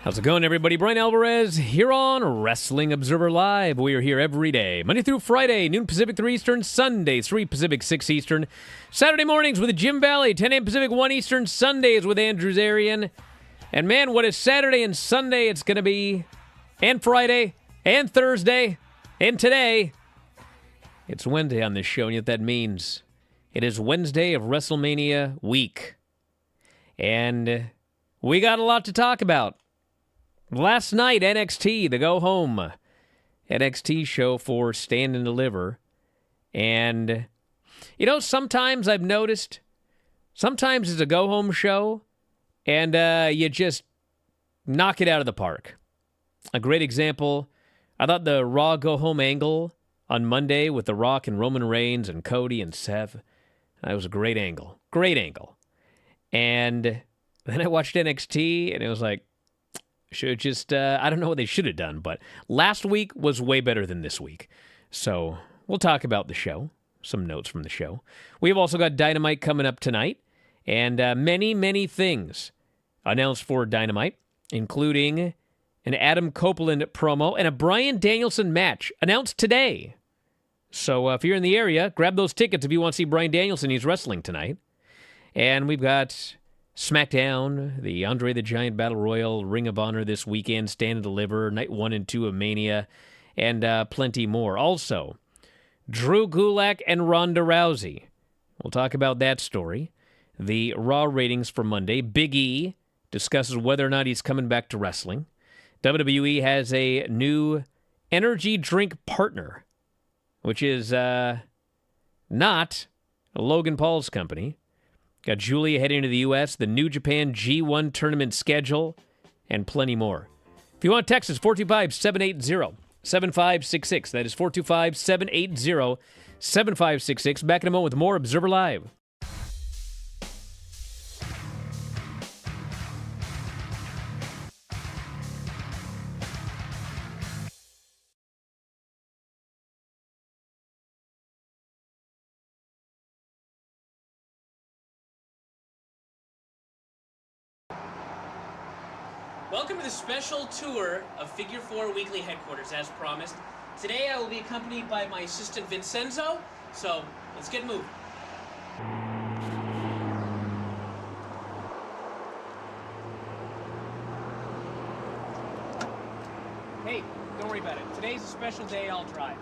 How's it going, everybody? Bryan Alvarez here on Wrestling Observer Live. We are here every day, Monday through Friday, noon Pacific, 3 Eastern, Sundays, 3 Pacific, 6 Eastern, Saturday mornings with Jim Valley, 10 a.m. Pacific, 1 Eastern, Sundays with Andrew Zarian. And man, what is Saturday and Sunday it's going to be, and Friday, and Thursday, and today. It's Wednesday on this show, and yet that means it is Wednesday of WrestleMania week. And we got a lot to talk about. Last night, NXT, the go-home NXT show for Stand and Deliver. And, you know, sometimes I've noticed, sometimes it's a go-home show, and you just knock it out of the park. A great example, I thought the Raw go-home angle on Monday with The Rock and Roman Reigns and Cody and Seth, that was a great angle. Great angle. And then I watched NXT, and it was like, should have just, I don't know what they should have done, but last week was way better than this week. So we'll talk about the show, some notes from the show. We have also got Dynamite coming up tonight, and many, many things announced for Dynamite, including an Adam Copeland promo and a Bryan Danielson match announced today. So if you're in the area, grab those tickets if you want to see Bryan Danielson. He's wrestling tonight. And we've got SmackDown, the Andre the Giant Battle Royal, Ring of Honor this weekend, Stand and Deliver, Night 1 and 2 of Mania, and plenty more. Also, Drew Gulak and Ronda Rousey. We'll talk about that story. The Raw ratings for Monday. Big E discusses whether or not he's coming back to wrestling. WWE has a new energy drink partner, which is not Logan Paul's company. Got Julia heading to the U.S., the New Japan G1 tournament schedule, and plenty more. If you want text, it's 425-780-7566. That is 425-780-7566. Back in a moment with more Observer Live. Welcome to the special tour of Figure 4 Weekly Headquarters, as promised. Today I will be accompanied by my assistant Vincenzo, so let's get moving. Hey, don't worry about it. Today's a special day, I'll drive.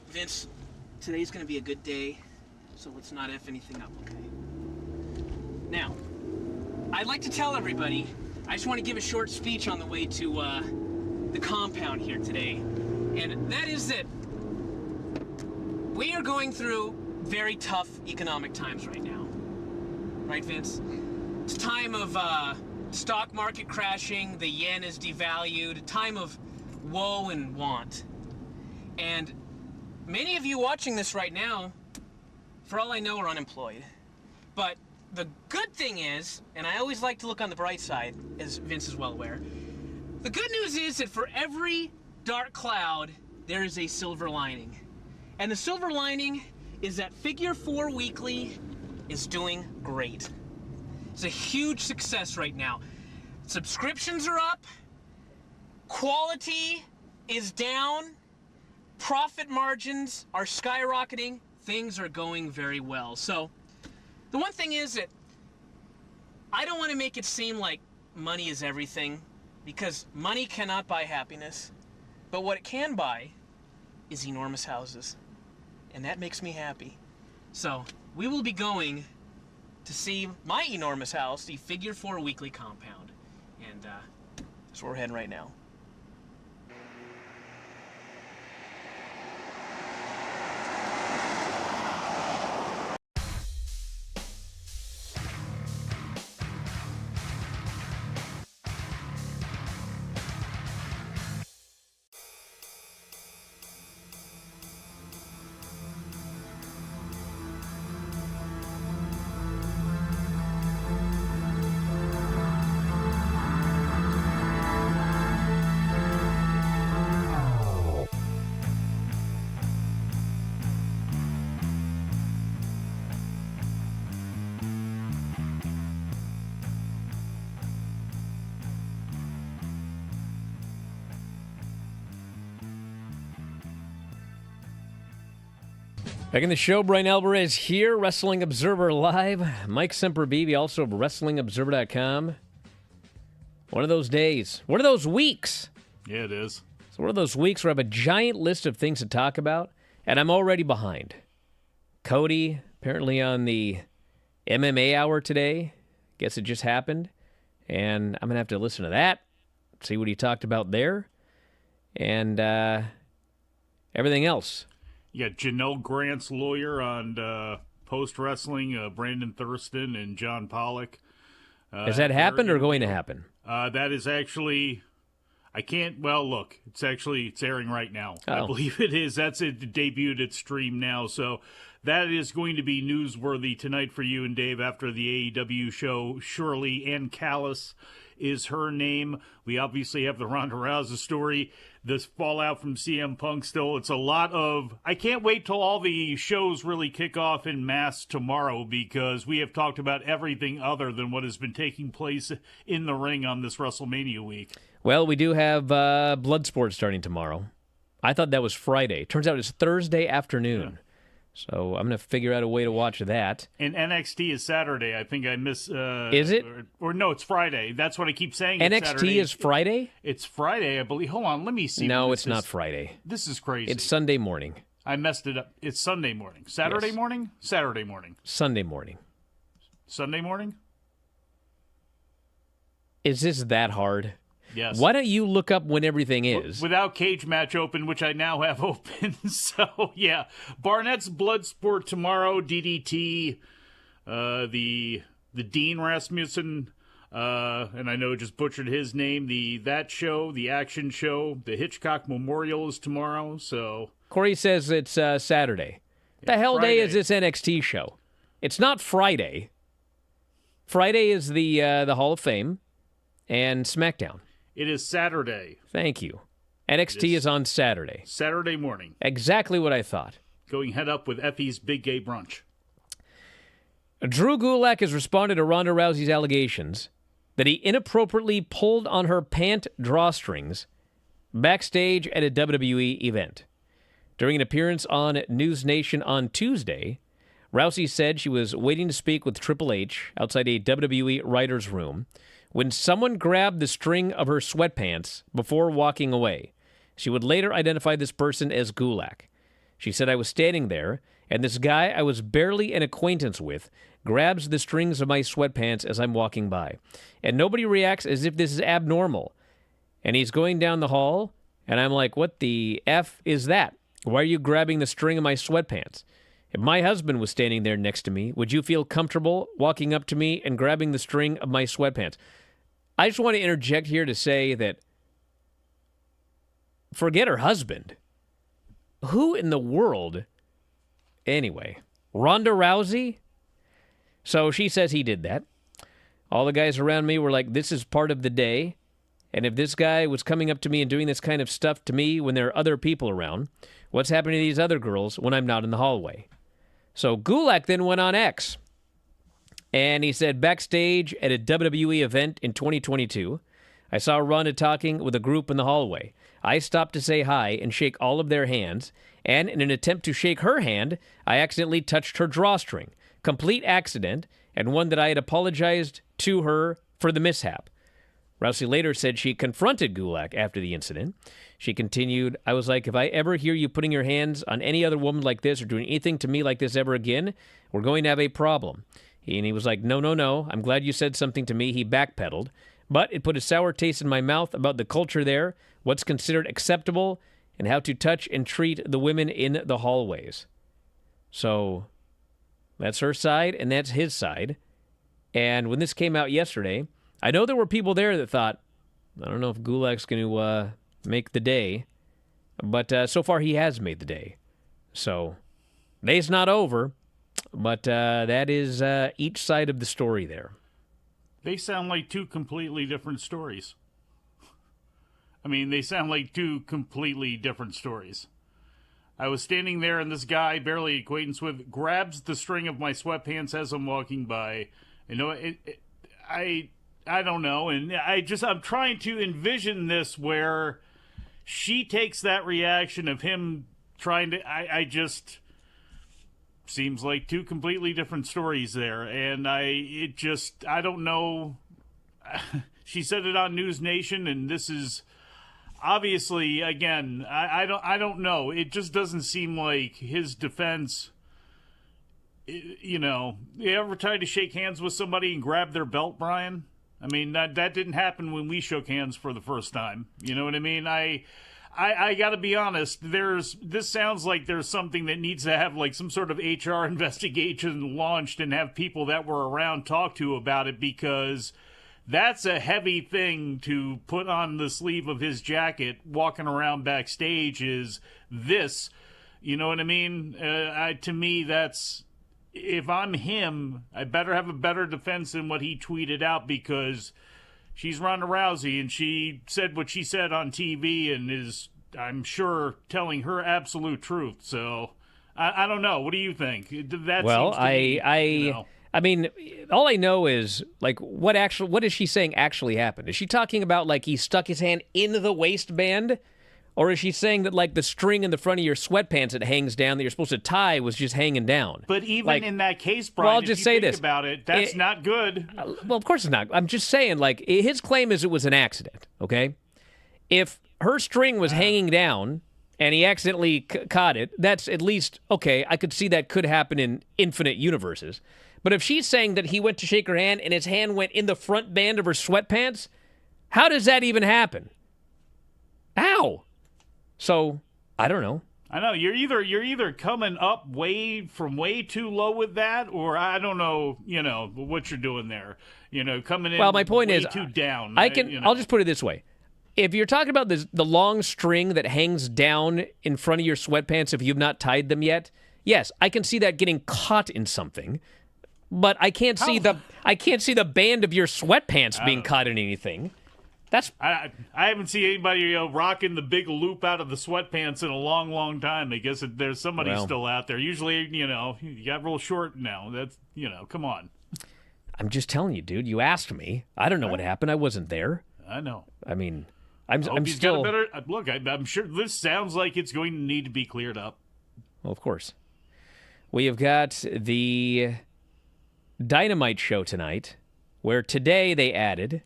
Vince, today's gonna be a good day, so let's not F anything up, okay? Now, I'd like to tell everybody, I just want to give a short speech on the way to the compound here today, and that is that we are going through very tough economic times right now. Right, Vince? It's a time of stock market crashing, the yen is devalued, a time of woe and want. And many of you watching this right now, for all I know, are unemployed. But the good thing is, and I always like to look on the bright side, as Vince is well aware, the good news is that for every dark cloud, there is a silver lining. And the silver lining is that Figure 4 Weekly is doing great. It's a huge success right now. Subscriptions are up, quality is down, profit margins are skyrocketing, things are going very well. So, the one thing is that I don't want to make it seem like money is everything, because money cannot buy happiness, but what it can buy is enormous houses, and that makes me happy. So, we will be going to see my enormous house, the Figure 4 Weekly compound, and that's where we're heading right now. Back in the show, Bryan Alvarez here, Wrestling Observer Live. Mike Sempervive, also of WrestlingObserver.com. One of those days. One of those weeks. Yeah, it is. It's one of those weeks where I have a giant list of things to talk about, and I'm already behind. Cody, apparently on the MMA Hour today. Guess it just happened. And I'm going to have to listen to that, see what he talked about there, and everything else. Yeah, Janelle Grant's lawyer on Post Wrestling, Brandon Thurston and John Pollock. Has that happened or going to happen? That is actually, look, it's airing right now. Oh. I believe it is. It debuted its stream now. So that is going to be newsworthy tonight for you and Dave after the AEW show. Shirley Ann Callis is her name. We obviously have the Ronda Rousey story. This fallout from CM Punk still. It's a lot of... I can't wait till all the shows really kick off in mass tomorrow because we have talked about everything other than what has been taking place in the ring on this WrestleMania week. Well, we do have Bloodsport starting tomorrow. I thought that was Friday. Turns out it's Thursday afternoon. Yeah. So I'm going to figure out a way to watch that. And NXT is Saturday. I think I miss... is it? Or no, it's Friday. That's what I keep saying. NXT is Friday? It's Friday, I believe. Hold on, let me see. No, it's not Friday. This is crazy. It's Sunday morning. I messed it up. It's Sunday morning. Saturday morning? Saturday morning. Sunday morning. Sunday morning? Is this that hard? Yes. Why don't you look up when everything is? Without Cage Match open, which I now have open. So, yeah. Barnett's Bloodsport tomorrow. DDT. The Dean Rasmussen. And I know I just butchered his name. That show, the action show. The Hitchcock Memorial is tomorrow. So Corey says it's Saturday. The hell Friday. Day is this NXT show? It's not Friday. Friday is the Hall of Fame and SmackDown. It is Saturday. Thank you. NXT is on Saturday. Saturday morning. Exactly what I thought. Going head up with Effie's Big Gay Brunch. Drew Gulak has responded to Ronda Rousey's allegations that he inappropriately pulled on her pant drawstrings backstage at a WWE event. During an appearance on News Nation on Tuesday, Rousey said she was waiting to speak with Triple H outside a WWE writer's room when someone grabbed the string of her sweatpants before walking away. She would later identify this person as Gulak. She said, "I was standing there, and this guy I was barely an acquaintance with grabs the strings of my sweatpants as I'm walking by. And nobody reacts as if this is abnormal. And he's going down the hall, and I'm like, what the F is that? Why are you grabbing the string of my sweatpants? If my husband was standing there next to me, would you feel comfortable walking up to me and grabbing the string of my sweatpants?" I just want to interject here to say that forget her husband. Who in the world? Anyway, Ronda Rousey? So she says he did that. All the guys around me were like, this is part of the day. And if this guy was coming up to me and doing this kind of stuff to me when there are other people around, what's happening to these other girls when I'm not in the hallway? So Gulak then went on X. And he said, backstage at a WWE event in 2022, I saw Ronda talking with a group in the hallway. I stopped to say hi and shake all of their hands, and in an attempt to shake her hand, I accidentally touched her drawstring. Complete accident, and one that I had apologized to her for the mishap. Rousey later said she confronted Gulak after the incident. She continued, I was like, if I ever hear you putting your hands on any other woman like this or doing anything to me like this ever again, we're going to have a problem. And he was like, no, I'm glad you said something to me. He backpedaled. But it put a sour taste in my mouth about the culture there, what's considered acceptable, and how to touch and treat the women in the hallways. So that's her side, and that's his side. And when this came out yesterday, I know there were people there that thought, I don't know if Gulak's going to make the day. But so far he has made the day. So day's not over. But that is each side of the story there. They sound like two completely different stories. I mean, they sound like two completely different stories. I was standing there, and this guy, barely acquaintance with, grabs the string of my sweatpants as I'm walking by. You know, I don't know, and I'm trying to envision this where she takes that reaction of him trying to, seems like two completely different stories there. And I don't know. She said it on News Nation, and this is obviously, again, I don't know. It just doesn't seem like his defense. You ever tried to shake hands with somebody and grab their belt, Brian? I mean, that didn't happen when we shook hands for the first time. You know what I mean? I got to be honest. This sounds like there's something that needs to have like some sort of HR investigation launched and have people that were around talk to about it, because that's a heavy thing to put on the sleeve of his jacket walking around backstage. Is this, you know what I mean? To me, that's. If I'm him, I better have a better defense than what he tweeted out, because she's Ronda Rousey and she said what she said on TV and is, I'm sure, telling her absolute truth. So I don't know. What do you think? That well, seems to me, I mean, all I know is like what is she saying actually happened? Is she talking about like he stuck his hand in the waistband? Or is she saying that, like, the string in the front of your sweatpants that hangs down that you're supposed to tie was just hanging down? But even like, in that case, Brian, well, I'll just say this about it, that's not good. Well, of course it's not. I'm just saying, like, his claim is it was an accident, okay? If her string was hanging down and he accidentally caught it, that's at least, okay, I could see that could happen in infinite universes. But if she's saying that he went to shake her hand and his hand went in the front band of her sweatpants, how does that even happen? Ow! So, I don't know. I know you're either coming up way too low with that, or I don't know, what you're doing there. Coming in. Well, my point is too down. I'll just put it this way: if you're talking about the long string that hangs down in front of your sweatpants if you've not tied them yet, yes, I can see that getting caught in something. But I can't see the band of your sweatpants being caught in anything. I haven't seen anybody rocking the big loop out of the sweatpants in a long, long time. I guess there's somebody still out there. Usually, you got real short now. That's, come on. I'm just telling you, dude. You asked me. I don't know what happened. I wasn't there. I know. I mean, I'm Got still. a better look. I'm sure this sounds like it's going to need to be cleared up. Well, of course. We have got the Dynamite show tonight, where today they added.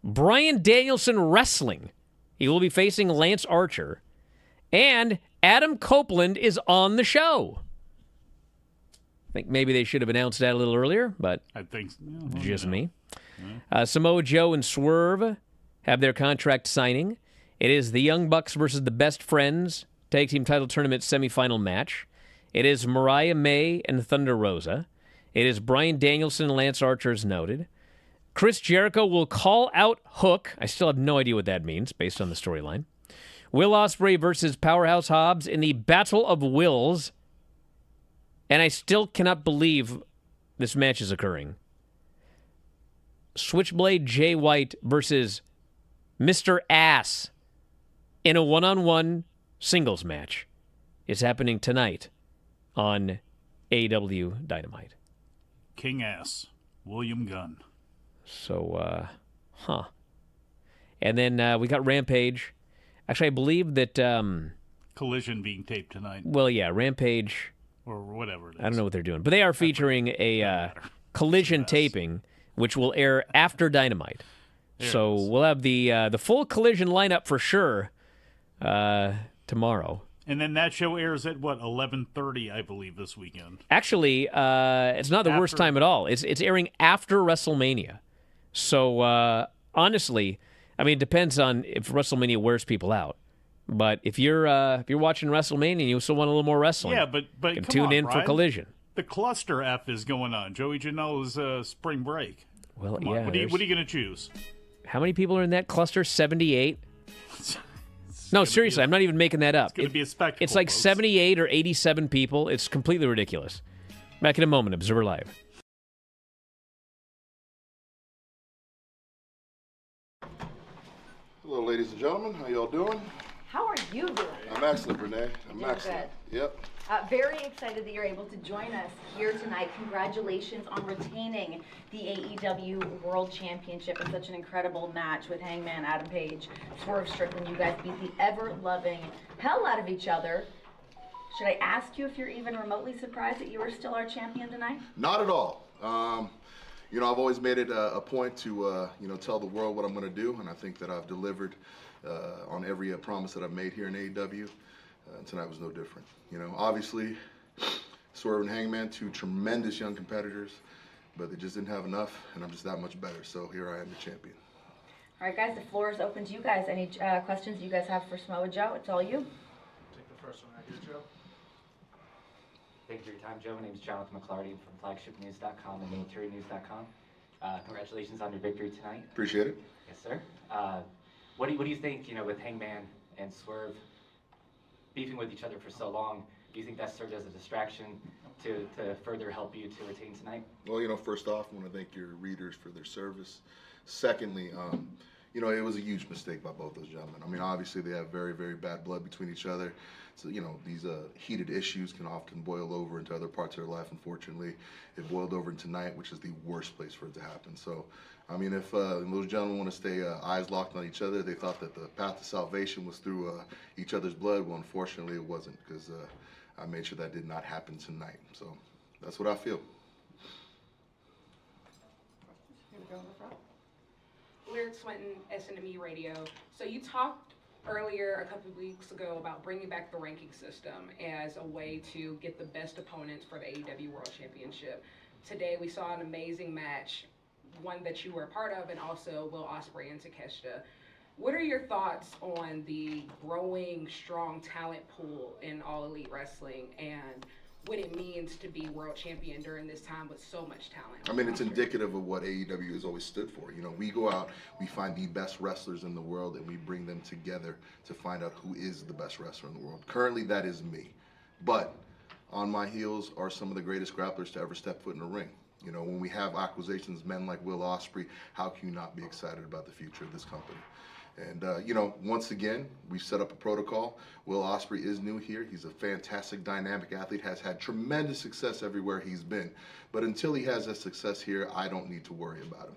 Bryan Danielson wrestling. He will be facing Lance Archer. And Adam Copeland is on the show. I think maybe they should have announced that a little earlier, but I think just me. Samoa Joe and Swerve have their contract signing. It is the Young Bucks versus the Best Friends Tag Team Title Tournament semifinal match. It is Mariah May and Thunder Rosa. It is Bryan Danielson and Lance Archer as noted. Chris Jericho will call out Hook. I still have no idea what that means based on the storyline. Will Ospreay versus Powerhouse Hobbs in the Battle of Wills. And I still cannot believe this match is occurring. Switchblade Jay White versus Mr. Ass in a one-on-one singles match is happening tonight on AEW Dynamite. King Ass, William Gunn. So, And then we got Rampage. Actually, I believe that... Collision being taped tonight. Well, yeah, Rampage... Or whatever it is. I don't know what they're doing. But they are featuring a Collision taping, which will air after Dynamite. So we'll have the full Collision lineup for sure tomorrow. And then that show airs at, 11:30, I believe, this weekend. Actually, it's not the worst time at all. It's airing after WrestleMania. So, honestly, I mean, it depends on if WrestleMania wears people out. But if you're watching WrestleMania and you still want a little more wrestling, but you can tune in, Brian, for Collision. The cluster F is going on. Joey Janela's spring break. Well, Come on. What are you going to choose? How many people are in that cluster? 78? No, seriously, I'm not even making that up. It's going to be a spectacle. It's like folks. 78 or 87 people. It's completely ridiculous. Back in a moment, Observer Live. Hello, ladies and gentlemen. How y'all doing? How are you doing? I'm excellent, Renee. I'm Doing excellent. Yep. Very excited that you're able to join us here tonight. Congratulations on retaining the AEW World Championship in such an incredible match with Hangman Adam Page, Swerve Strickland. You guys beat the ever-loving hell out of each other. Should I ask you if you're even remotely surprised that you are still our champion tonight? Not at all. I've always made it a point to, tell the world what I'm going to do, and I think that I've delivered on every promise that I've made here in AEW. And tonight was no different. Obviously, Swerve and Hangman, two tremendous young competitors, but they just didn't have enough, and I'm just that much better. So here I am, the champion. All right, guys, the floor is open to you guys. Any questions you guys have for Samoa Joe? It's all you. Take the first one right here, Joe. Thank you for your time, Joe. My name is Jonathan McClarty from flagshipnews.com and militarynews.com. Congratulations on your victory tonight. Appreciate it. Yes, sir. What do you think, with Hangman and Swerve beefing with each other for so long, do you think that served as a distraction to further help you to retain tonight? Well, first off, I want to thank your readers for their service. Secondly, it was a huge mistake by both those gentlemen. I mean, obviously they have very, very bad blood between each other. So, these heated issues can often boil over into other parts of their life. Unfortunately, it boiled over into tonight, which is the worst place for it to happen. So, I mean, if those gentlemen want to stay eyes locked on each other, they thought that the path to salvation was through each other's blood. Well, unfortunately, it wasn't, because I made sure that did not happen tonight. So that's what I feel. Here we go in the front. Lyric Swinton, SNME Radio. So you talked earlier, a couple of weeks ago, about bringing back the ranking system as a way to get the best opponents for the AEW World Championship. Today we saw an amazing match, one that you were a part of, and also Will Ospreay and Takeshita. What are your thoughts on the growing, strong talent pool in All Elite Wrestling and what it means to be world champion during this time with so much talent? I mean, it's indicative of what AEW has always stood for. We go out, we find the best wrestlers in the world, and we bring them together to find out who is the best wrestler in the world. Currently, that is me. But on my heels are some of the greatest grapplers to ever step foot in a ring. When we have acquisitions, men like Will Ospreay, how can you not be excited about the future of this company? And, once again, we've set up a protocol. Will Ospreay is new here. He's a fantastic, dynamic athlete, has had tremendous success everywhere he's been. But until he has that success here, I don't need to worry about him.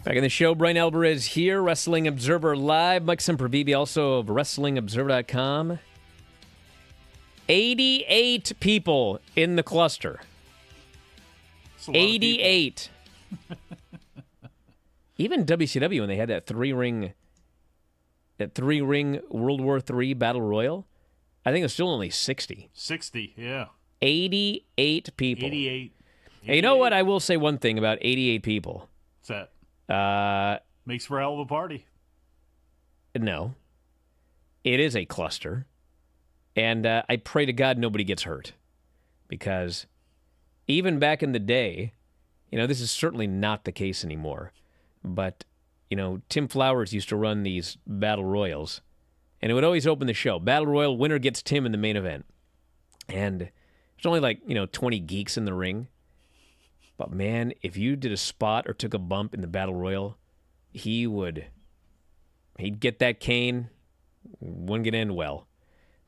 Back in the show, Bryan Alvarez here, Wrestling Observer Live. Mike Sempervive, also of WrestlingObserver.com. 88 people in the cluster. 88. Even WCW, when they had that three-ring World War III Battle Royal, I think it was still only 60. 60, yeah. 88 people. 88. Hey, you know what? I will say one thing about 88 people. What's that? Uh, Makes for a hell of a party. No. It is a cluster. And I pray to God nobody gets hurt. Because even back in the day, this is certainly not the case anymore. But, Tim Flowers used to run these battle royals. And it would always open the show. Battle royal, winner gets Tim in the main event. And there's only 20 geeks in the ring. But man, if you did a spot or took a bump in the Battle Royal, he'd get that cane, wouldn't get in well.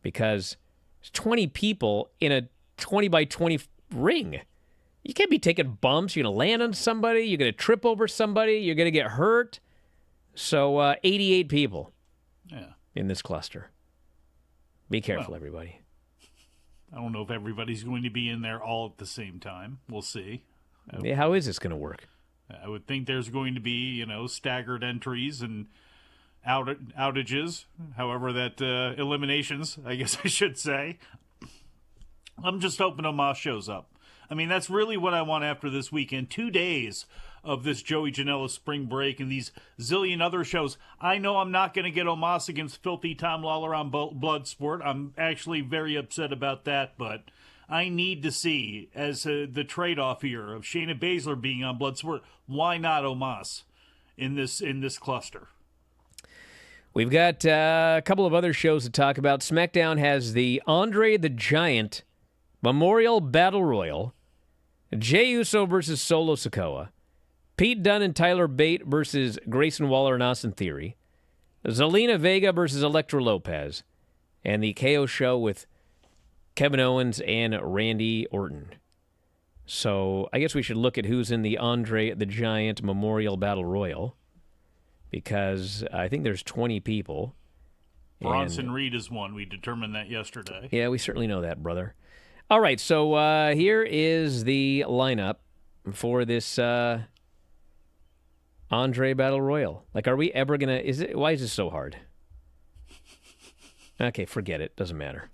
Because there's 20 people in a 20 by 20 ring. You can't be taking bumps. You're going to land on somebody. You're going to trip over somebody. You're going to get hurt. So 88 people in this cluster. Be careful, everybody. I don't know if everybody's going to be in there all at the same time. We'll see. Yeah, how is this going to work? I would think there's going to be, staggered entries and outages, however that eliminations, I guess I should say. I'm just hoping Omos shows up. I mean, that's really what I want after this weekend. 2 days of this Joey Janela spring break and these zillion other shows. I know I'm not going to get Omos against Filthy Tom Lawler on Bloodsport. I'm actually very upset about that, but I need to see, as the trade-off here of Shayna Baszler being on Bloodsport, why not Omos in this cluster? We've got a couple of other shows to talk about. SmackDown has the Andre the Giant Memorial Battle Royal, Jey Uso versus Solo Sikoa, Pete Dunne and Tyler Bate versus Grayson Waller and Austin Theory, Zelina Vega versus Elektra Lopez, and the KO show with Kevin Owens and Randy Orton. So I guess we should look at who's in the Andre the Giant Memorial Battle Royal, because I think there's 20 people. Bronson Reed is one. We determined that yesterday. Yeah, we certainly know that, brother. All right, so here is the lineup for this Andre Battle Royal. Like, are we ever going to... Why is this so hard? Okay, forget it. Doesn't matter.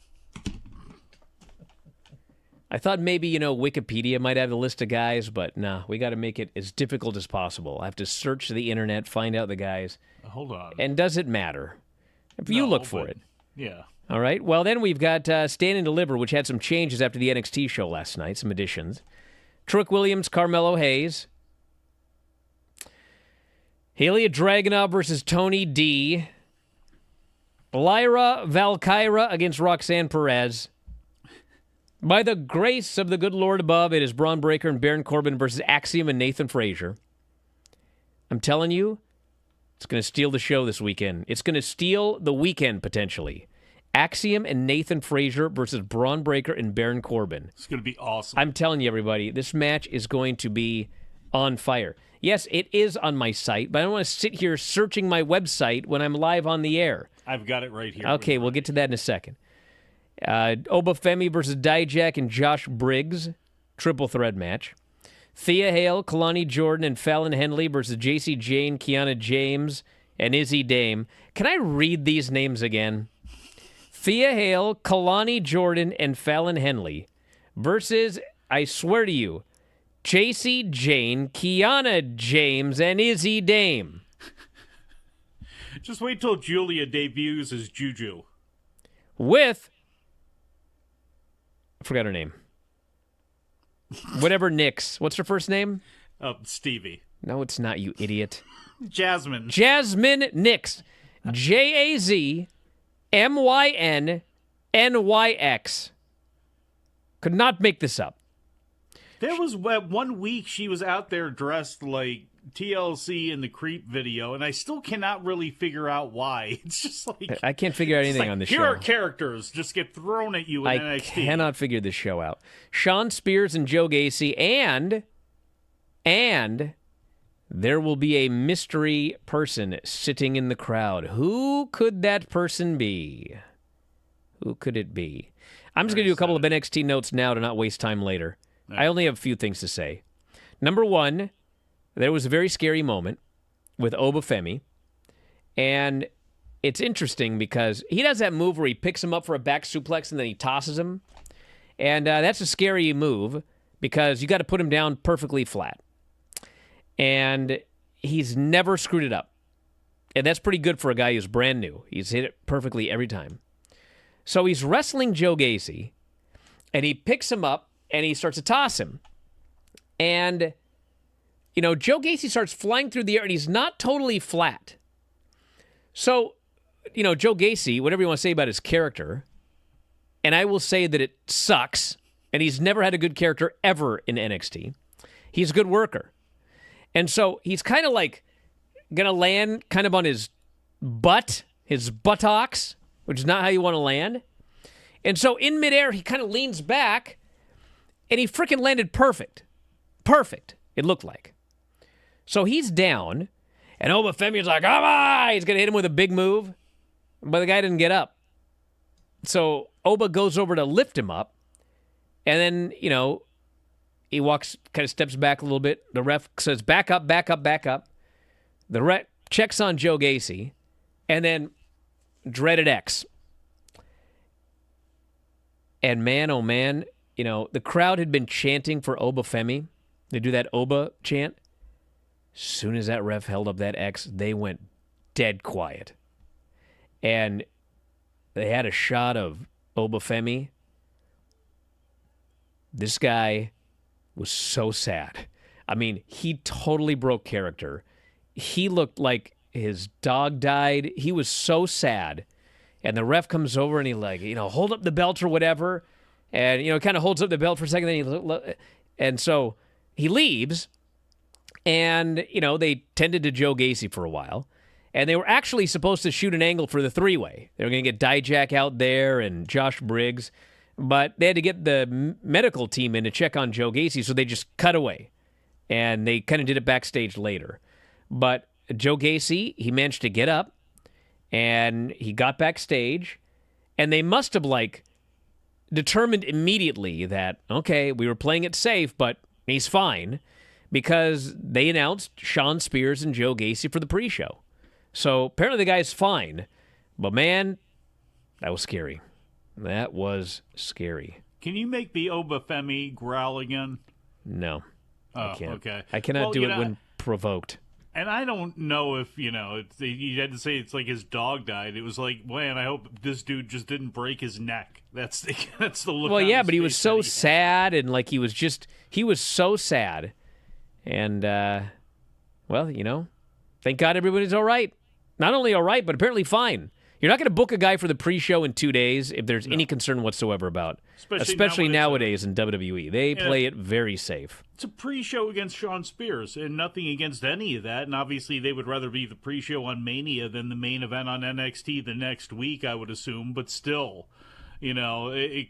I thought maybe, Wikipedia might have the list of guys, but nah, we got to make it as difficult as possible. I have to search the internet, find out the guys. Hold on. And does it matter? If you look for it. Yeah. All right. Well, then we've got Stand and Deliver, which had some changes after the NXT show last night, some additions. Trick Williams, Carmelo Hayes. Helia Dragunov versus Tony D. Lyra Valkyra against Roxanne Perez. By the grace of the good Lord above, it is Braun Breaker and Baron Corbin versus Axiom and Nathan Frazier. I'm telling you, it's going to steal the show this weekend. It's going to steal the weekend, potentially. Axiom and Nathan Frazier versus Braun Breaker and Baron Corbin. It's going to be awesome. I'm telling you, everybody, this match is going to be on fire. Yes, it is on my site, but I don't want to sit here searching my website when I'm live on the air. I've got it right here. Okay, we'll get to that in a second. Obafemi versus Dijak and Josh Briggs, triple threat match. Thea Hale, Kalani Jordan, and Fallon Henley versus JC Jane, Kiana James, and Izzy Dame. Can I read these names again? Thea Hale, Kalani Jordan, and Fallon Henley versus, I swear to you, JC Jane, Kiana James, and Izzy Dame. Just wait till Julia debuts as Juju. With... I forgot her name. Whatever Nix. What's her first name? Stevie. No, it's not, you idiot. Jasmine. Jasmine Nix. JAZMYNNYX. Could not make this up. There was 1 week she was out there dressed like TLC in the Creep video, and I still cannot really figure out why. It's just like... I can't figure out anything like, on this show. Here are characters just get thrown at you in NXT. I cannot figure this show out. Sean Spears and Joe Gacy, and there will be a mystery person sitting in the crowd. Who could that person be? Who could it be? I'm just going to do a couple of NXT notes now to not waste time later. I only have a few things to say. Number one, there was a very scary moment with Obafemi, and it's interesting because he does that move where he picks him up for a back suplex and then he tosses him, and that's a scary move because you got to put him down perfectly flat, and he's never screwed it up, and that's pretty good for a guy who's brand new. He's hit it perfectly every time. So he's wrestling Joe Gacy, and he picks him up, and he starts to toss him. And, Joe Gacy starts flying through the air, and he's not totally flat. So, Joe Gacy, whatever you want to say about his character, and I will say that it sucks, and he's never had a good character ever in NXT. He's a good worker. And so he's kind of like going to land kind of on his butt, his buttocks, which is not how you want to land. And so in midair, he kind of leans back, and he freaking landed perfect. Perfect, it looked like. So he's down, and Obafemi's like, come on! He's going to hit him with a big move, but the guy didn't get up. So Oba goes over to lift him up, and then, he walks, kind of steps back a little bit. The ref says, back up, back up, back up. The ref checks on Joe Gacy, and then dreaded X. And man, oh man, the crowd had been chanting for Obafemi. They do that Oba chant. Soon as that ref held up that X, they went dead quiet. And they had a shot of Obafemi. This guy was so sad. I mean, he totally broke character. He looked like his dog died. He was so sad. And the ref comes over and he hold up the belt or whatever. And, kind of holds up the belt for a second. And so he leaves. And, they tended to Joe Gacy for a while. And they were actually supposed to shoot an angle for the three-way. They were going to get Dijak out there and Josh Briggs. But they had to get the medical team in to check on Joe Gacy, so they just cut away. And they kind of did it backstage later. But Joe Gacy, he managed to get up, and he got backstage, and they must have, determined immediately that, okay, we were playing it safe, but he's fine, because they announced Shawn Spears and Joe Gacy for the pre-show. So apparently the guy's fine. But, man, that was scary. That was scary. Can you make the Obafemi growl again? No. Oh, I can't. Okay. I cannot do it when provoked. And I don't know if, you had to say it's like his dog died. It was like, man, I hope this dude just didn't break his neck. That's the look. Well, yeah, but he was so sad, and he was so sad. And, thank God everybody's all right. Not only all right, but apparently fine. You're not going to book a guy for the pre-show in 2 days if there's any concern whatsoever about, especially nowadays in WWE. They play it very safe. It's a pre-show against Shawn Spears, and nothing against any of that. And obviously, they would rather be the pre-show on Mania than the main event on NXT the next week, I would assume. But still, I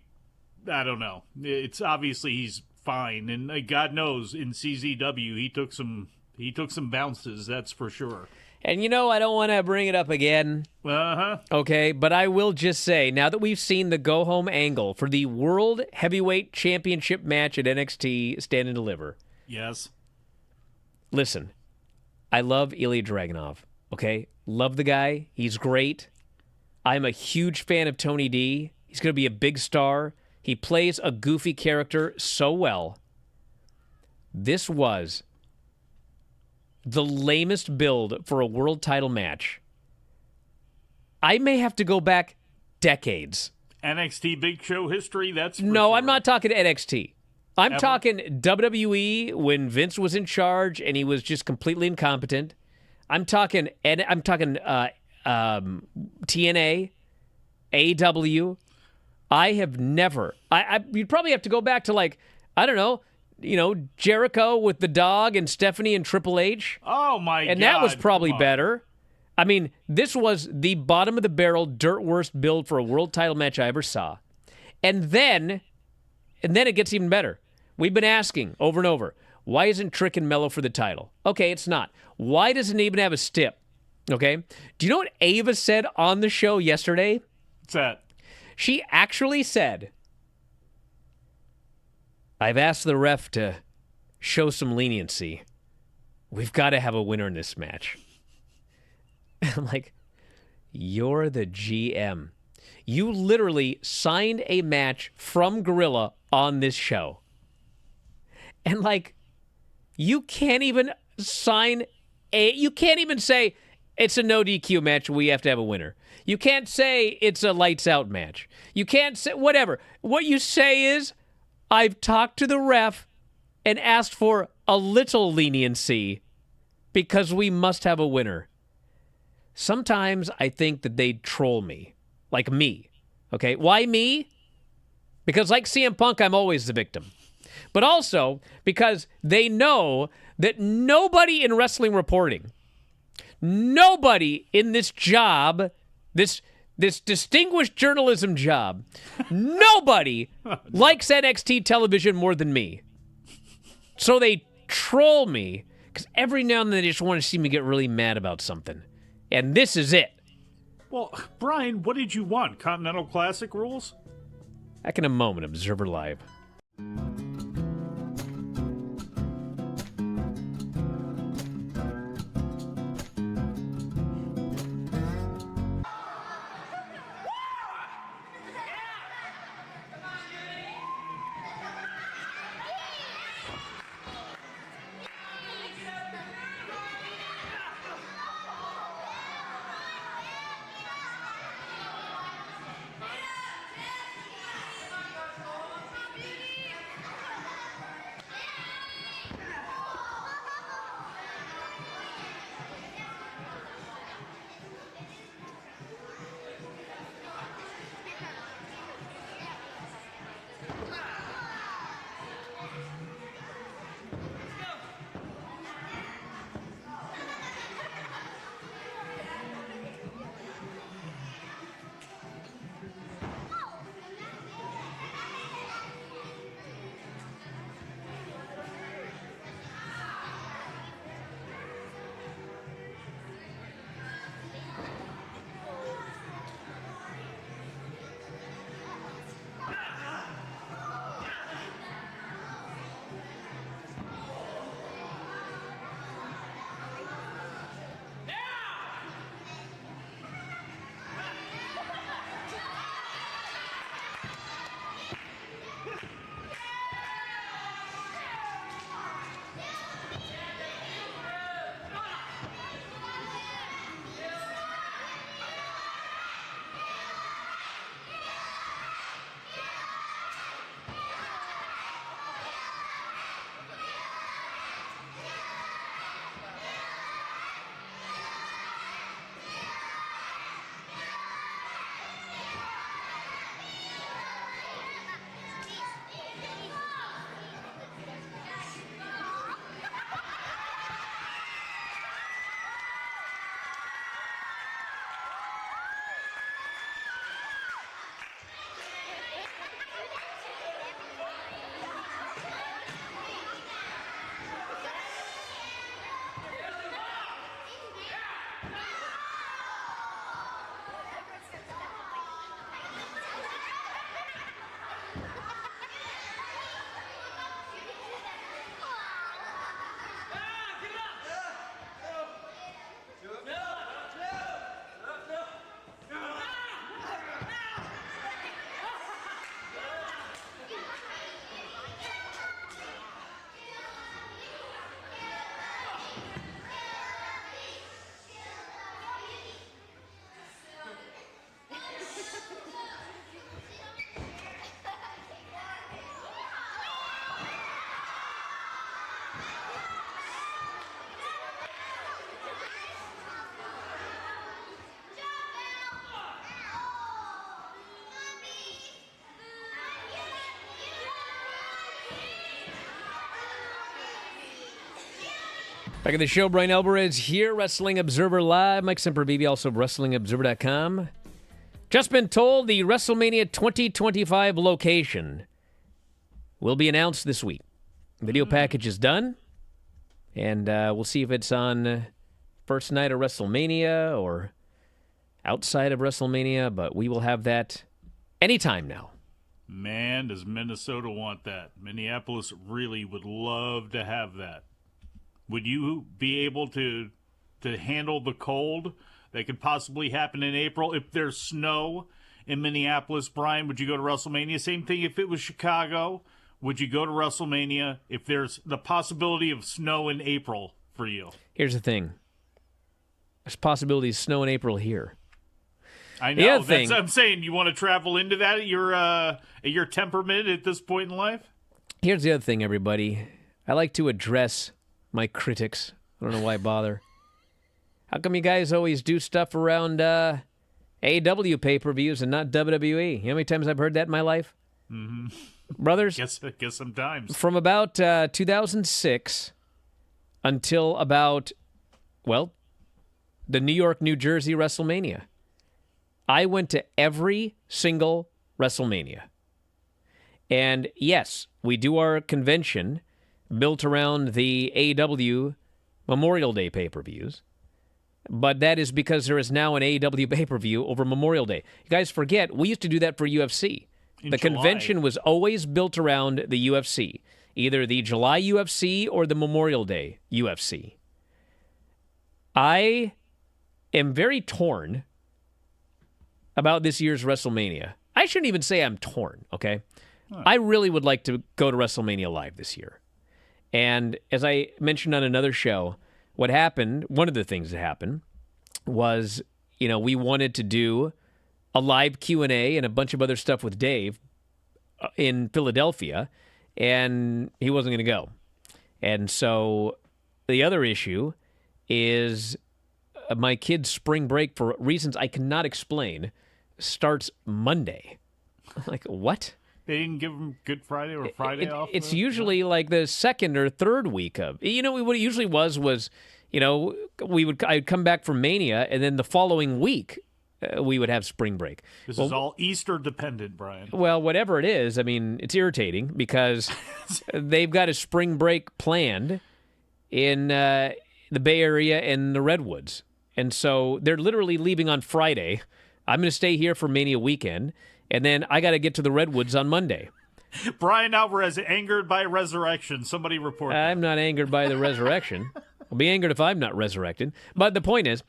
don't know. It's obviously he's fine, and God knows in CZW he took some bounces. That's for sure. And I don't want to bring it up again. Uh-huh. Okay, but I will just say, now that we've seen the go-home angle for the World Heavyweight Championship match at NXT Stand and Deliver. Yes. Listen, I love Ilya Dragunov, okay? Love the guy. He's great. I'm a huge fan of Tony D. He's going to be a big star. He plays a goofy character so well. This was the lamest build for a world title match. I may have to go back decades. NXT Big Show history, that's for No, sure. I'm not talking NXT. I'm talking WWE when Vince was in charge and he was just completely incompetent. I'm talking TNA, AEW. I have never. You'd probably have to go back to I don't know, Jericho with the dog and Stephanie and Triple H. Oh, my God. And that was probably better. I mean, this was the bottom of the barrel, dirt worst build for a world title match I ever saw. And then it gets even better. We've been asking over and over, why isn't Trick and Mello for the title? Okay, it's not. Why doesn't it even have a stip? Okay? Do you know what Ava said on the show yesterday? What's that? She actually said, I've asked the ref to show some leniency. We've got to have a winner in this match. I'm like, you're the GM. You literally signed a match from Gorilla on this show. And you can't even you can't even say it's a no DQ match, we have to have a winner. You can't say it's a lights out match. You can't say whatever. What you say is, I've talked to the ref and asked for a little leniency because we must have a winner. Sometimes I think that they troll me, like me. Okay, why me? Because like CM Punk, I'm always the victim. But also because they know that nobody in wrestling reporting, nobody in this job, this distinguished journalism job, nobody likes NXT television more than me. So they troll me because every now and then they just want to see me get really mad about something. And this is it. Well, Brian, what did you want? Continental Classic rules? Back in a moment, Observer Live. Back in the show, Bryan Alvarez here, Wrestling Observer Live. Mike Sempervive, also of WrestlingObserver.com. Just been told the WrestleMania 2025 location will be announced this week. Video package is done, and we'll see if it's on first night of WrestleMania or outside of WrestleMania, but we will have that anytime now. Man, does Minnesota want that. Minneapolis really would love to have that. Would you be able to handle the cold that could possibly happen in April? If there's snow in Minneapolis, Brian, would you go to WrestleMania? Same thing if it was Chicago. Would you go to WrestleMania if there's the possibility of snow in April for you? Here's the thing. There's possibility of snow in April here. I know. That's what I'm saying. You want to travel into that at your temperament at this point in life? Here's the other thing, everybody. I like to address my critics. I don't know why I bother. How come you guys always do stuff around AEW pay-per-views and not WWE? You know how many times I've heard that in my life? Mm-hmm. Brothers? Guess sometimes. From about 2006 until about, well, the New York, New Jersey WrestleMania, I went to every single WrestleMania. And yes, we do our convention built around the AEW Memorial Day pay-per-views. But that is because there is now an AEW pay-per-view over Memorial Day. You guys forget, we used to do that for UFC. The convention was always built around the UFC, either the July UFC or the Memorial Day UFC. I am very torn about this year's WrestleMania. I shouldn't even say I'm torn, okay? I really would like to go to WrestleMania Live this year. And as I mentioned on another show, what happened, one of the things that happened was, we wanted to do a live Q&A and a bunch of other stuff with Dave in Philadelphia, and he wasn't going to go. And so the other issue is my kid's spring break, for reasons I cannot explain, starts Monday. Like, what? They didn't give them Good Friday or Friday off? It's usually like the second or third week of. What it usually was, I'd come back from Mania, and then the following week we would have spring break. This is all Easter dependent, Brian. Well, whatever it is, it's irritating because they've got a spring break planned in the Bay Area and the Redwoods. And so they're literally leaving on Friday. I'm going to stay here for Mania weekend, and then I got to get to the Redwoods on Monday. Bryan Alvarez angered by resurrection. Somebody report that. I'm not angered by the resurrection. I'll be angered if I'm not resurrected. But the point is,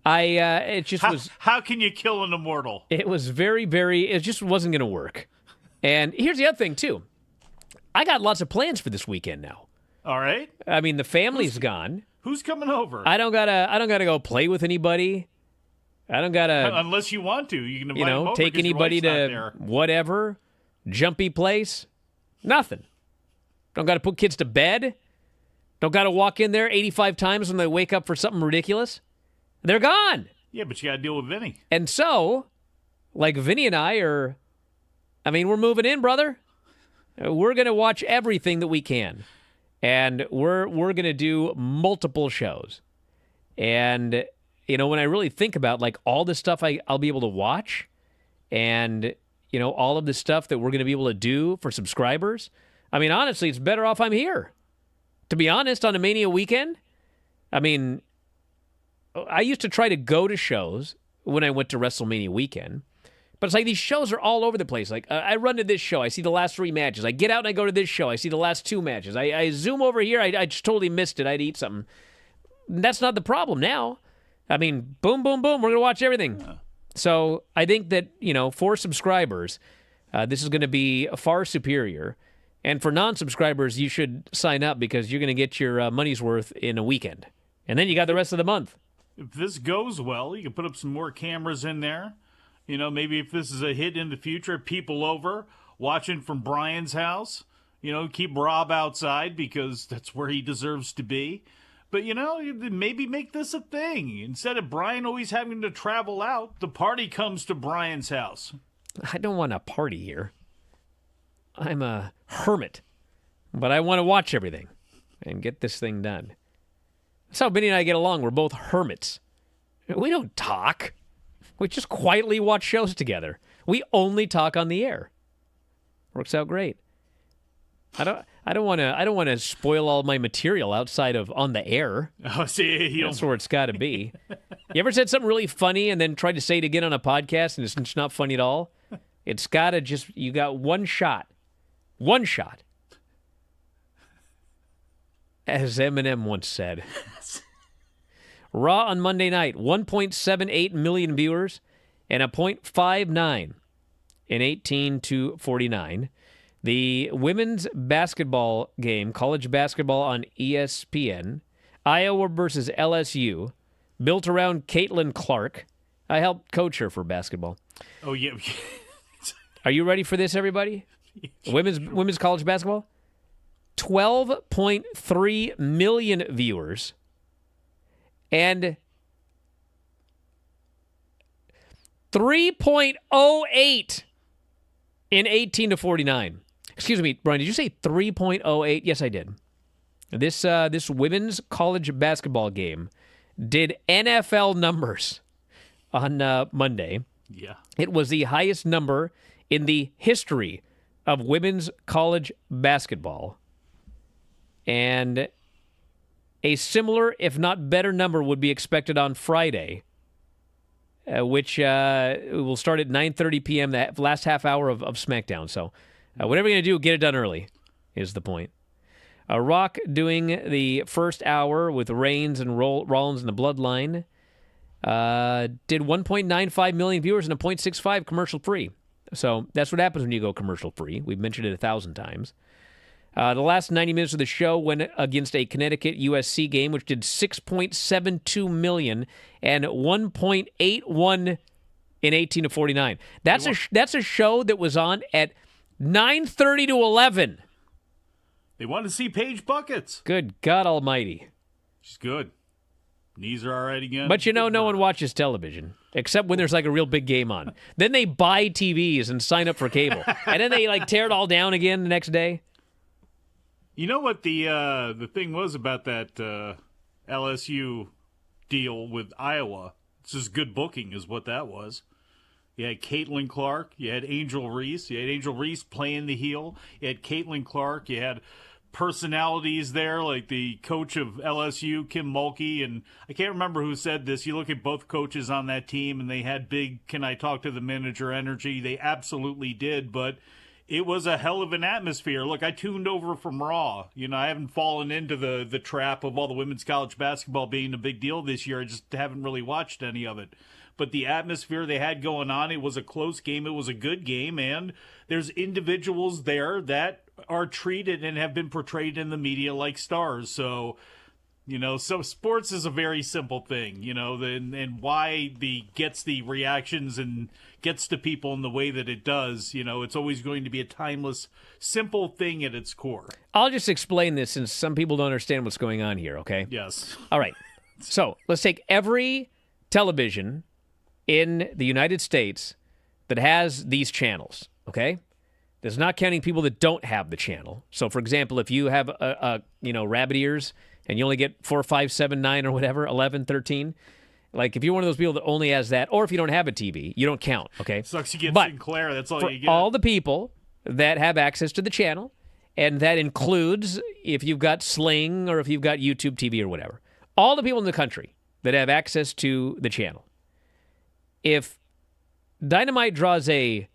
how can you kill an immortal? It was it just wasn't going to work. And here's the other thing, too. I got lots of plans for this weekend now. All right. The family's gone. Who's coming over? I don't gotta go play with anybody. I don't gotta, unless you want to. You can invite them over take anybody to whatever jumpy place. Nothing. Don't gotta put kids to bed. Don't gotta walk in there 85 times when they wake up for something ridiculous. They're gone. Yeah, but you gotta deal with Vinny. And so, like Vinny and I are, we're moving in, brother. We're gonna watch everything that we can. And we're going to do multiple shows. And, when I really think about, all the stuff I'll be able to watch and, all of the stuff that we're going to be able to do for subscribers, honestly, it's better off I'm here. To be honest, on a Mania weekend, I used to try to go to shows when I went to WrestleMania weekend. But it's like these shows are all over the place. Like, I run to this show. I see the last 3 matches. I get out and I go to this show. I see the last 2 matches. I zoom over here. I just totally missed it. I'd eat something. That's not the problem now. Boom, boom, boom. We're going to watch everything. Yeah. So I think that, for subscribers, this is going to be far superior. And for non-subscribers, you should sign up because you're going to get your money's worth in a weekend. And then you got the rest of the month. If this goes well, you can put up some more cameras in there. Maybe if this is a hit in the future, people over watching from Brian's house, keep Rob outside because that's where he deserves to be. But, maybe make this a thing. Instead of Brian always having to travel out, the party comes to Brian's house. I don't want a party here. I'm a hermit, but I want to watch everything and get this thing done. That's how Vinny and I get along. We're both hermits. We don't talk. We just quietly watch shows together. We only talk on the air. Works out great. I don't want to spoil all my material outside of on the air. Oh, see, that's where it's got to be. You ever said something really funny and then tried to say it again on a podcast and it's not funny at all? It's got to just, you got one shot. One shot. As Eminem once said. Raw on Monday night, 1.78 million viewers and a .59 in 18 to 49. The women's basketball game, college basketball on ESPN, Iowa versus LSU, built around Caitlin Clark. I helped coach her for basketball. Oh, yeah. Are you ready for this, everybody? Women's college basketball? 12.3 million viewers and 3.08 in 18 to 49. Excuse me, Brian, did you say 3.08? Yes, I did. This women's college basketball game did NFL numbers on Monday. Yeah. It was the highest number in the history of women's college basketball. And a similar, if not better, number would be expected on Friday, which will start at 9:30 p.m., the last half hour of SmackDown. So whatever you're going to do, get it done early is the point. Rock doing the first hour with Reigns and Rollins and the Bloodline. Did 1.95 million viewers and a 0.65 commercial-free. So that's what happens when you go commercial-free. We've mentioned it 1,000 times. The last 90 minutes of the show went against a Connecticut USC game, which did 6.72 million and 1.81 in 18 to 49. That's a show that was on at 9:30 to 11. They want to see Paige buckets. Good God Almighty. She's good. Knees are all right again. But you know, no one watches television except when there's like a real big game on. Then they buy TVs and sign up for cable, and then they like tear it all down again the next day. You know what the thing was about that LSU deal with Iowa? It's just good booking is what that was. You had Caitlin Clark. You had Angel Reese. You had Angel Reese playing the heel. You had Caitlin Clark. You had personalities there like the coach of LSU, Kim Mulkey, and I can't remember who said this. You look at both coaches on that team, and they had big, can I talk to the manager energy. They absolutely did, but it was a hell of an atmosphere. Look, I tuned over from Raw. You know, I haven't fallen into the trap of all the women's college basketball being a big deal this year. I just haven't really watched any of it. But the atmosphere they had going on, it was a close game. It was a good game. And there's individuals there that are treated and have been portrayed in the media like stars. So, you know, so sports is a very simple thing, you know, and why gets the reactions and gets to people in the way that it does, you know, it's always going to be a timeless, simple thing at its core. I'll just explain this since some people don't understand what's going on here, okay? Yes. All right. So let's take every television in the United States that has these channels, okay? That's not counting people that don't have the channel. So, for example, if you have rabbit ears and you only get 4, 5, 7, 9, or whatever, 11, 13, like if you're one of those people that only has that, or if you don't have a TV, you don't count, okay? Sucks you get but Sinclair, that's all for you get. all the people that have access to the channel, and that includes if you've got Sling or if you've got YouTube TV or whatever, all the people in the country that have access to the channel, if Dynamite draws a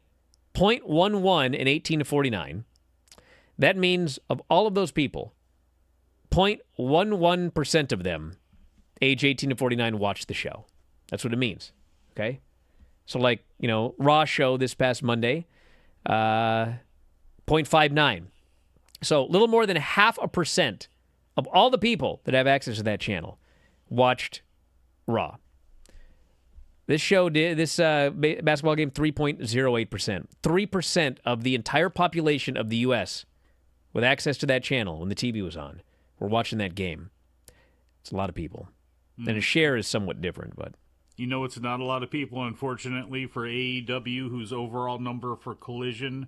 .11 in 18 to 49, that means of all of those people, 0.11% of them, age 18 to 49, watch the show. That's what it means, okay? So like, you know, Raw show this past Monday, 0.59. So a little more than 0.5% of all the people that have access to that channel watched Raw. This show did, this basketball game, 3.08%. 3% of the entire population of the U.S. with access to that channel when the TV was on were watching that game. It's a lot of people. And a share is somewhat different, but... You know, it's not a lot of people, unfortunately, for AEW, whose overall number for Collision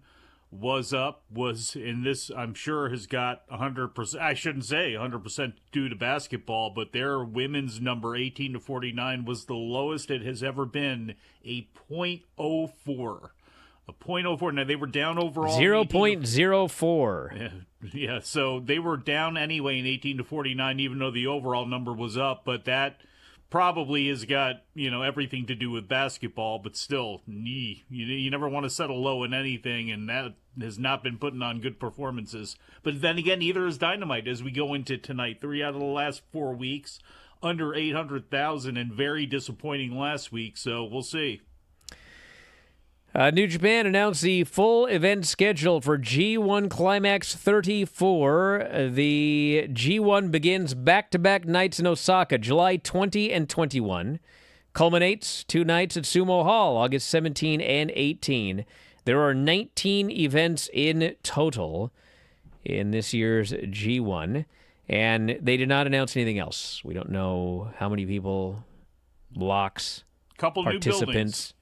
was up, and this, I'm sure, has got 100%, I shouldn't say 100% due to basketball, but their women's number 18 to 49 was the lowest it has ever been, a .04. A .04. Now, they were down overall. 0.04. Yeah, so they were down anyway in 18 to 49, even though the overall number was up, but that probably has got, everything to do with basketball, but still, you never want to settle low in anything, and that has not been putting on good performances. But then again, neither is Dynamite as we go into tonight. 3 out of the last 4 weeks, under 800,000, and very disappointing last week, so we'll see. New Japan announced the full event schedule for G1 Climax 34. The G1 begins back-to-back nights in Osaka, July 20 and 21. Culminates 2 nights at Sumo Hall, August 17 and 18. There are 19 events in total in this year's G1, and they did not announce anything else. We don't know how many people, blocks, couple participants. Anything.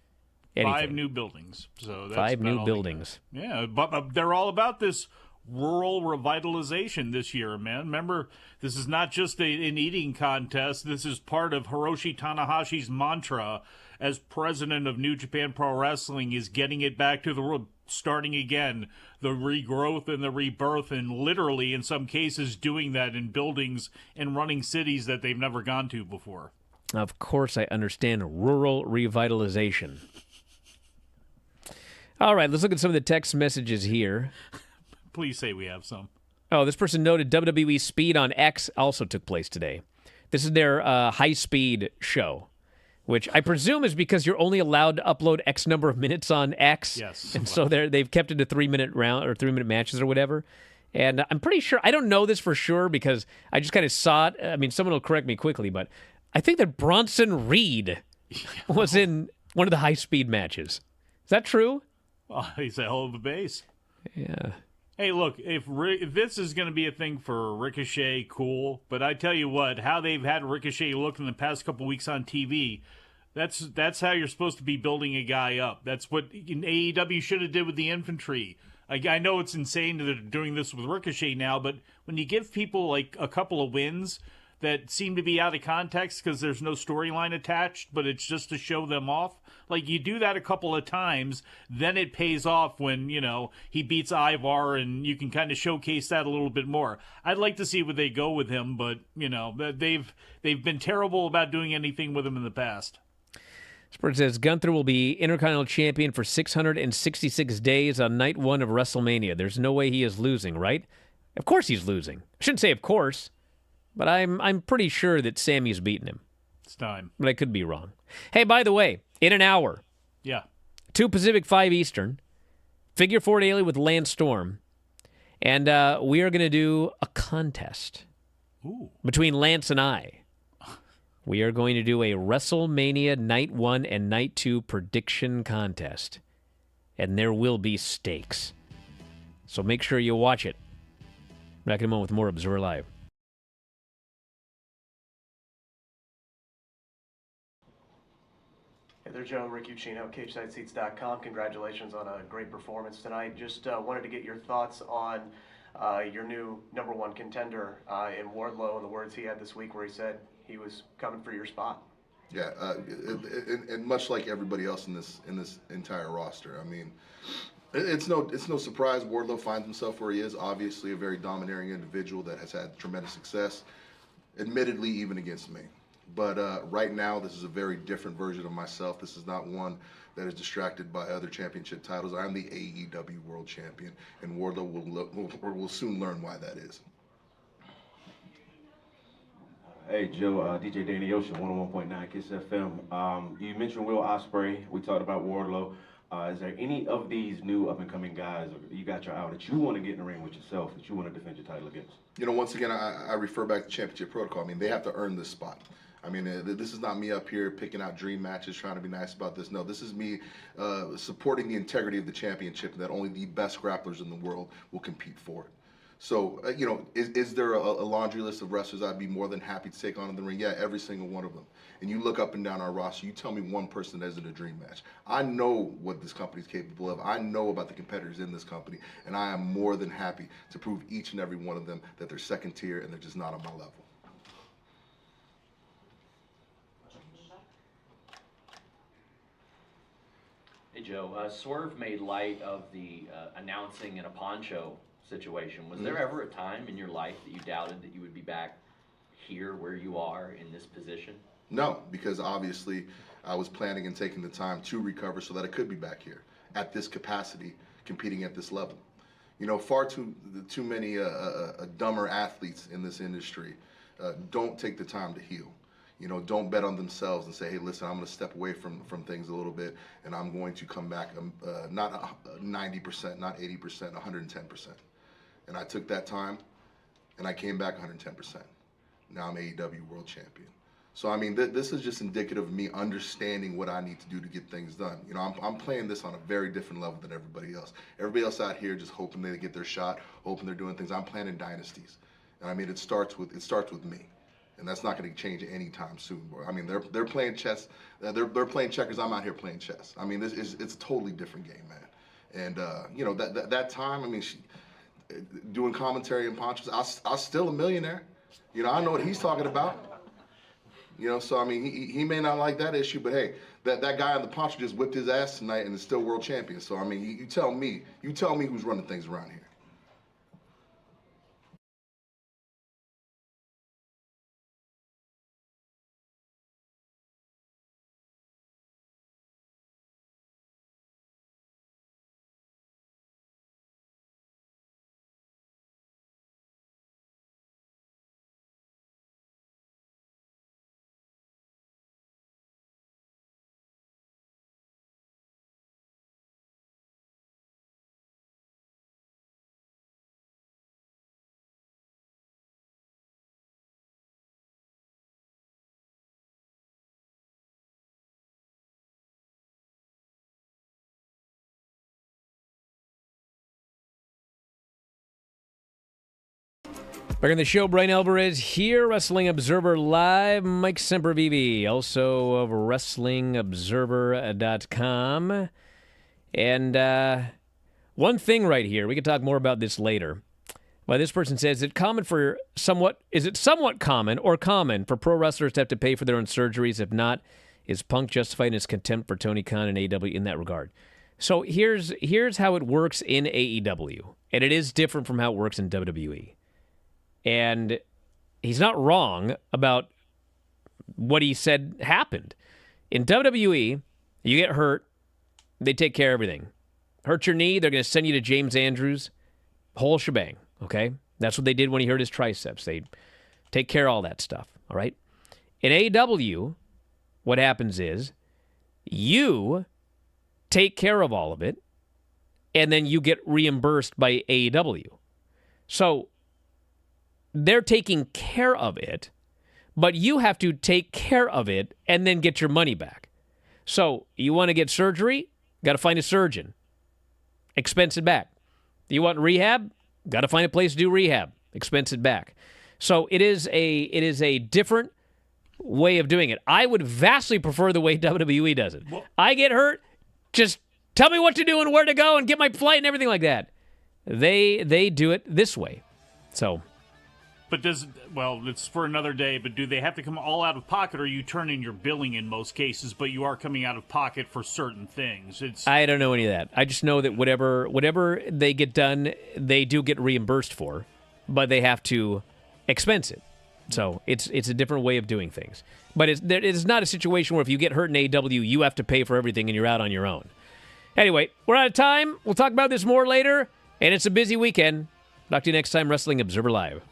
Anything. 5 new buildings. So that's 5 new buildings. Yeah, but they're all about this rural revitalization this year, man. Remember, this is not just an eating contest. This is part of Hiroshi Tanahashi's mantra as president of New Japan Pro Wrestling, is getting it back to the world, starting again, the regrowth and the rebirth, and literally, in some cases, doing that in buildings and running cities that they've never gone to before. Of course, I understand rural revitalization. All right, let's look at some of the text messages here. Please say we have some. Oh, this person noted WWE Speed on X also took place today. This is their high-speed show, which I presume is because you're only allowed to upload X number of minutes on X. Yes. And so they've kept it to 3-minute round or 3-minute matches or whatever. And I'm pretty sure, I don't know this for sure because I just kind of saw it. I mean, someone will correct me quickly, but I think that Bronson Reed was in one of the high-speed matches. Is that true? Oh, he's a hell of a base. Yeah. Hey, look, if this is going to be a thing for Ricochet, cool. But I tell you what, how they've had Ricochet look in the past couple weeks on TV, that's how you're supposed to be building a guy up. That's what AEW should have did with the infantry. I know it's insane that they're doing this with Ricochet now, but when you give people like a couple of wins that seem to be out of context because there's no storyline attached, but it's just to show them off. Like, you do that a couple of times, then it pays off when, he beats Ivar, and you can kind of showcase that a little bit more. I'd like to see where they go with him, but, they've been terrible about doing anything with him in the past. Spurs says Gunther will be Intercontinental Champion for 666 days on night 1 of WrestleMania. There's no way he is losing, right? Of course he's losing. I shouldn't say of course. But I'm pretty sure that Sammy's beaten him. It's time. But I could be wrong. Hey, by the way, in an hour. Yeah. 2 Pacific, 5 Eastern. Figure 4 Daily with Lance Storm. And we are going to do a contest. Ooh. Between Lance and I. We are going to do a WrestleMania Night 1 and Night 2 prediction contest. And there will be stakes. So make sure you watch it. Back in a moment with more Observer Live. Hey there, Joe. Rick Ucchino, CageSideSeats.com. Congratulations on a great performance tonight. Just wanted to get your thoughts on your new #1 contender in Wardlow and the words he had this week where he said he was coming for your spot. Yeah, and much like everybody else in this entire roster, I mean, it's no surprise Wardlow finds himself where he is. Obviously, a very domineering individual that has had tremendous success, admittedly, even against me. But right now, this is a very different version of myself. This is not one that is distracted by other championship titles. I'm the AEW World Champion, and Wardlow will soon learn why that is. Hey, Joe, DJ Danny Ocean, 101.9 KISS FM. You mentioned Will Ospreay. We talked about Wardlow. Is there any of these new up-and-coming guys you got your eye that you want to get in the ring with yourself, that you want to defend your title against? Once again, I refer back to championship protocol. I mean, they have to earn this spot. I mean, this is not me up here picking out dream matches, trying to be nice about this. No, this is me supporting the integrity of the championship, and that only the best grapplers in the world will compete for it. So, is there a laundry list of wrestlers I'd be more than happy to take on in the ring? Yeah, every single one of them. And you look up and down our roster, you tell me one person that isn't a dream match. I know what this company is capable of. I know about the competitors in this company, and I am more than happy to prove each and every one of them that they're second tier and they're just not on my level. Hey Joe, Swerve made light of the announcing in a poncho situation. Was there ever a time in your life that you doubted that you would be back here where you are in this position? No, because obviously I was planning and taking the time to recover so that I could be back here at this capacity, competing at this level. Far too many dumber athletes in this industry don't take the time to heal. Don't bet on themselves and say, hey, listen, I'm going to step away from things a little bit, and I'm going to come back not 90%, not 80%, 110%. And I took that time, and I came back 110%. Now I'm AEW World Champion. So, I mean, this is just indicative of me understanding what I need to do to get things done. I'm playing this on a very different level than everybody else. Everybody else out here just hoping they get their shot, hoping they're doing things. I'm planning dynasties. And, I mean, it starts with me. And that's not going to change anytime soon, bro. I mean, they're playing chess. They're playing checkers. I'm out here playing chess. I mean, it's a totally different game, man. And that time, I mean, doing commentary and ponchos, I was still a millionaire. I know what he's talking about. So I mean, he may not like that issue, but hey, that guy on the poncho just whipped his ass tonight and is still world champion. So I mean, you tell me who's running things around here. Back on the show, Bryan Alvarez here, Wrestling Observer Live. Mike Sempervive, also of WrestlingObserver.com. And one thing right here, we can talk more about this later. But this person says, is it somewhat common or common for pro wrestlers to have to pay for their own surgeries? If not, is Punk justified in his contempt for Tony Khan and AEW in that regard? So here's how it works in AEW. And it is different from how it works in WWE. And he's not wrong about what he said happened. In WWE, you get hurt, they take care of everything. Hurt your knee, they're going to send you to James Andrews, whole shebang, okay? That's what they did when he hurt his triceps. They take care of all that stuff, all right? In AEW, what happens is you take care of all of it, and then you get reimbursed by AEW. So they're taking care of it, but you have to take care of it and then get your money back. So you want to get surgery? Got to find a surgeon. Expense it back. You want rehab? Got to find a place to do rehab. Expense it back. So it is a different way of doing it. I would vastly prefer the way WWE does it. I get hurt, just tell me what to do and where to go and get my flight and everything like that. They do it this way. So... But it's for another day, but do they have to come all out of pocket, or you turn in your billing in most cases, but you are coming out of pocket for certain things? I don't know any of that. I just know that whatever they get done, they do get reimbursed for, but they have to expense it. So it's a different way of doing things. But it's not a situation where if you get hurt in AEW, you have to pay for everything and you're out on your own. Anyway, we're out of time. We'll talk about this more later, and it's a busy weekend. Talk to you next time, Wrestling Observer Live.